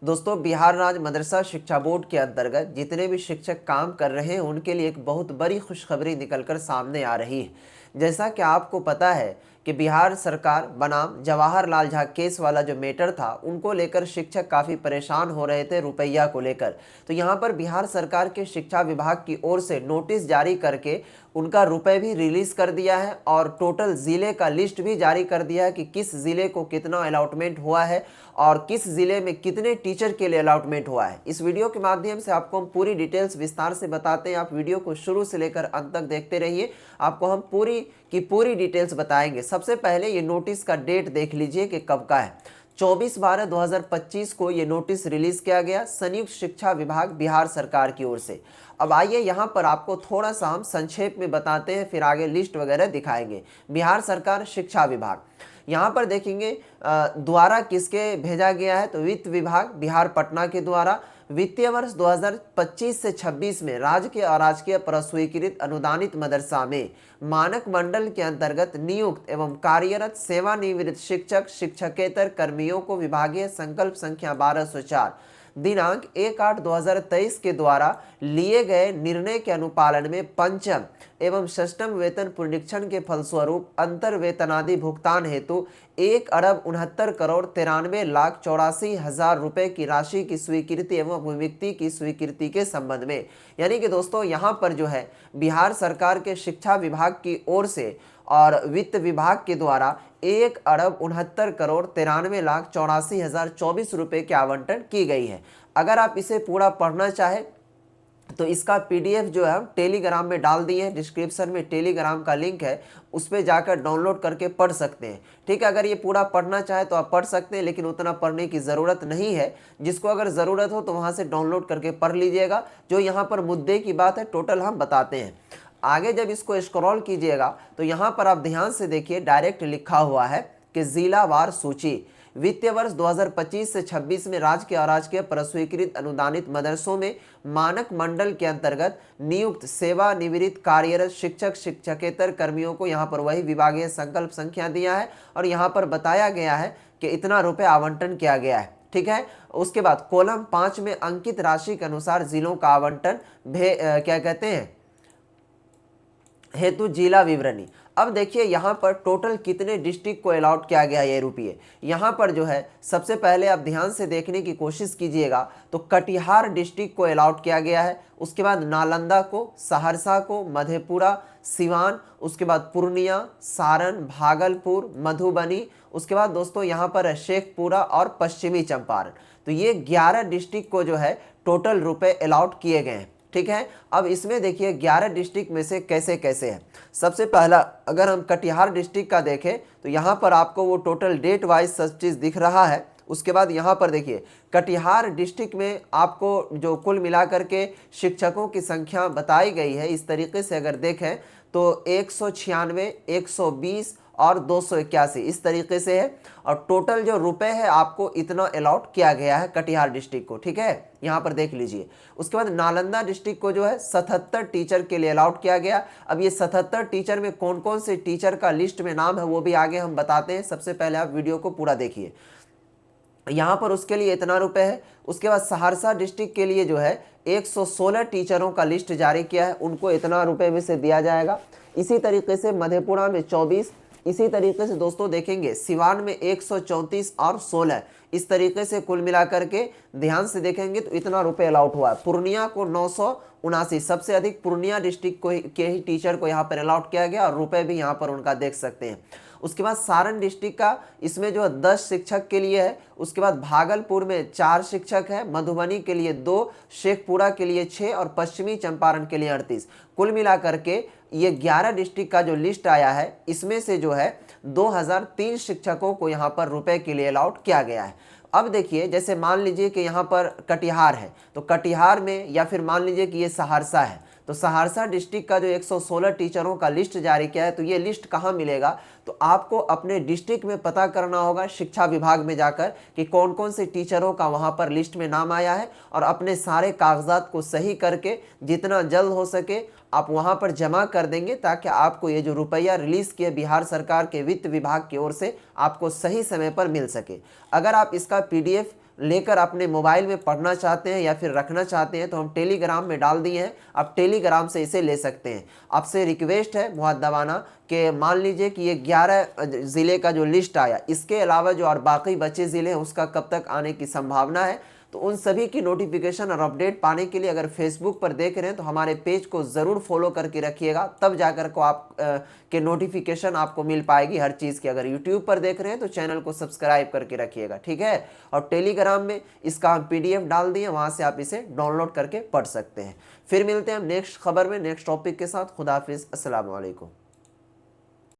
दोस्तों, बिहार राज्य मदरसा शिक्षा बोर्ड के अंतर्गत जितने भी शिक्षक काम कर रहे हैं उनके लिए एक बहुत बड़ी खुशखबरी निकलकर सामने आ रही है। जैसा कि आपको पता है कि बिहार सरकार बनाम जवाहरलाल झाँ केस वाला जो मैटर था उनको लेकर शिक्षक काफ़ी परेशान हो रहे थे रुपया को लेकर। तो यहाँ पर बिहार सरकार के शिक्षा विभाग की ओर से नोटिस जारी करके उनका रुपए भी रिलीज कर दिया है और टोटल ज़िले का लिस्ट भी जारी कर दिया है कि किस ज़िले को कितना अलॉटमेंट हुआ है और किस ज़िले में कितने टीचर के लिए अलॉटमेंट हुआ है। इस वीडियो के माध्यम से आपको हम पूरी डिटेल्स विस्तार से बताते हैं। आप वीडियो को शुरू से लेकर अंत तक देखते रहिए, आपको हम पूरी की पूरी डिटेल्स बताएंगे। सबसे पहले ये नोटिस का डेट देख लीजिए कि कब का है। 24/12/2025 को ये नोटिस रिलीज किया गया संयुक्त शिक्षा विभाग बिहार सरकार की ओर से। अब आइए यहाँ पर आपको थोड़ा सा हम संक्षेप में बताते हैं, फिर आगे लिस्ट वगैरह दिखाएंगे। बिहार सरकार शिक्षा विभाग यहाँ पर देखेंगे द्वारा किसके भेजा गया है, तो वित्त विभाग बिहार पटना के द्वारा वित्तीय वर्ष 2025 से 26 में राजकीय और अराजकीय प्रस्वीकृत अनुदानित मदरसा में मानक मंडल के अंतर्गत नियुक्त एवं कार्यरत सेवानिवृत्त शिक्षक शिक्षकेतर कर्मियों को विभागीय संकल्प संख्या 1204 दिनांक 1/8/2023 के द्वारा लिए गए निर्णय के अनुपालन में पंचम एवं षष्ठम वेतन पुनरीक्षण के फलस्वरूप अंतर वेतनादि भुगतान हेतु 1,68,93,84,000 रुपए की राशि की स्वीकृति एवं अभिव्यक्ति की स्वीकृति के संबंध में। यानी कि दोस्तों यहाँ पर जो है बिहार सरकार के शिक्षा विभाग की ओर से और वित्त विभाग के द्वारा 1,68,93,84,024 रुपए के आवंटन की गई है। अगर आप इसे पूरा पढ़ना चाहे तो इसका पीडीएफ जो है हम टेलीग्राम में डाल दिए हैं। डिस्क्रिप्शन में टेलीग्राम का लिंक है, उस पर जाकर डाउनलोड करके पढ़ सकते हैं। ठीक है, अगर ये पूरा पढ़ना चाहे तो आप पढ़ सकते हैं, लेकिन उतना पढ़ने की ज़रूरत नहीं है। जिसको अगर ज़रूरत हो तो वहाँ से डाउनलोड करके पढ़ लीजिएगा। जो यहाँ पर मुद्दे की बात है टोटल हम बताते हैं। आगे जब इसको स्क्रॉल कीजिएगा तो यहाँ पर आप ध्यान से देखिए, डायरेक्ट लिखा हुआ है कि जिलावार सूची वित्तीय वर्ष 2025 से 26 में राजकीय और अराजकीय प्रस्वीकृत अनुदानित मदरसों में मानक मंडल के अंतर्गत नियुक्त सेवानिवृत्त कार्यरत शिक्षक शिक्षकेतर कर्मियों को यहाँ पर वही विभागीय संकल्प संख्या दिया है और यहाँ पर बताया गया है कि इतना रुपये आवंटन किया गया है। ठीक है, उसके बाद कॉलम 5 में अंकित राशि के अनुसार जिलों का आवंटन क्या कहते हैं हेतु जिला विवरणी। अब देखिए यहाँ पर टोटल कितने डिस्ट्रिक्ट को अलॉट किया गया ये रुपये। यहाँ पर जो है सबसे पहले आप ध्यान से देखने की कोशिश कीजिएगा तो कटिहार डिस्ट्रिक्ट को अलॉट किया गया है, उसके बाद नालंदा को, सहरसा को, मधेपुरा, सिवान, उसके बाद पूर्णिया, सारण, भागलपुर, मधुबनी, उसके बाद दोस्तों यहाँ पर है शेखपुरा और पश्चिमी चंपारण। तो ये 11 डिस्ट्रिक्ट को जो है टोटल रुपये अलॉट किए गए हैं। ठीक है, अब इसमें देखिए 11 डिस्ट्रिक्ट में से कैसे कैसे है। सबसे पहला अगर हम कटिहार डिस्ट्रिक्ट का देखें तो यहाँ पर आपको वो टोटल डेट वाइज सब चीज़ दिख रहा है। उसके बाद यहाँ पर देखिए कटिहार डिस्ट्रिक्ट में आपको जो कुल मिलाकर के शिक्षकों की संख्या बताई गई है, इस तरीके से अगर देखें तो 196, 120 और 281 इस तरीके से है। और टोटल जो रुपए है आपको इतना अलॉट किया गया है कटिहार डिस्ट्रिक्ट को। ठीक है, यहाँ पर देख लीजिए। उसके बाद नालंदा डिस्ट्रिक्ट को जो है 77 टीचर के लिए अलॉट किया गया। अब ये 77 टीचर में कौन कौन से टीचर का लिस्ट में नाम है वो भी आगे हम बताते हैं। सबसे पहले आप वीडियो को पूरा देखिए, यहाँ पर उसके लिए इतना रुपए है। उसके बाद सहरसा डिस्ट्रिक्ट के लिए जो है 116 टीचरों का लिस्ट जारी किया है, उनको इतना रुपए में से दिया जाएगा। इसी तरीके से मधेपुरा में 24, इसी तरीके से दोस्तों देखेंगे सिवान में 134 और 16, इस तरीके से कुल मिलाकर के ध्यान से देखेंगे तो इतना रुपए अलॉट हुआ है। पूर्णिया को 979, सबसे अधिक पूर्णिया डिस्ट्रिक्ट को के ही टीचर को यहाँ पर अलॉट किया गया और रुपए भी यहाँ पर उनका देख सकते हैं। उसके बाद सारण डिस्ट्रिक्ट का इसमें जो 10 शिक्षक के लिए है। उसके बाद भागलपुर में 4 शिक्षक है, मधुबनी के लिए 2, शेखपुरा के लिए 6 और पश्चिमी चंपारण के लिए 38। कुल मिलाकर के ये 11 डिस्ट्रिक्ट का जो लिस्ट आया है इसमें से जो है 2003 शिक्षकों को यहाँ पर रुपए के लिए अलॉट किया गया है। अब देखिए जैसे मान लीजिए कि यहाँ पर कटिहार है तो कटिहार में, या फिर मान लीजिए कि ये सहरसा है तो सहरसा डिस्ट्रिक्ट का जो 116 टीचरों का लिस्ट जारी किया है, तो ये लिस्ट कहाँ मिलेगा, तो आपको अपने डिस्ट्रिक्ट में पता करना होगा शिक्षा विभाग में जाकर कि कौन कौन से टीचरों का वहाँ पर लिस्ट में नाम आया है, और अपने सारे कागजात को सही करके जितना जल्द हो सके आप वहाँ पर जमा कर देंगे, ताकि आपको ये जो रुपया रिलीज़ किए बिहार सरकार के वित्त विभाग की ओर से आपको सही समय पर मिल सके। अगर आप इसका PDF लेकर अपने मोबाइल में पढ़ना चाहते हैं या फिर रखना चाहते हैं तो हम टेलीग्राम में डाल दिए हैं, आप टेलीग्राम से इसे ले सकते हैं। आपसे रिक्वेस्ट है मुअद्दबाना कि मान लीजिए कि ये 11 ज़िले का जो लिस्ट आया, इसके अलावा जो और बाकी बचे ज़िले हैं उसका कब तक आने की संभावना है, तो उन सभी की नोटिफिकेशन और अपडेट पाने के लिए अगर फेसबुक पर देख रहे हैं तो हमारे पेज को ज़रूर फॉलो करके रखिएगा, तब जाकर को आप के नोटिफिकेशन आपको मिल पाएगी हर चीज़ की। अगर यूट्यूब पर देख रहे हैं तो चैनल को सब्सक्राइब करके रखिएगा, ठीक है। और टेलीग्राम में इसका हम PDF डाल दिए, वहाँ से आप इसे डाउनलोड करके पढ़ सकते हैं। फिर मिलते हैं हम नेक्स्ट खबर में नेक्स्ट टॉपिक के साथ। खुदा हाफिज़, अस्सलाम वालेकुम।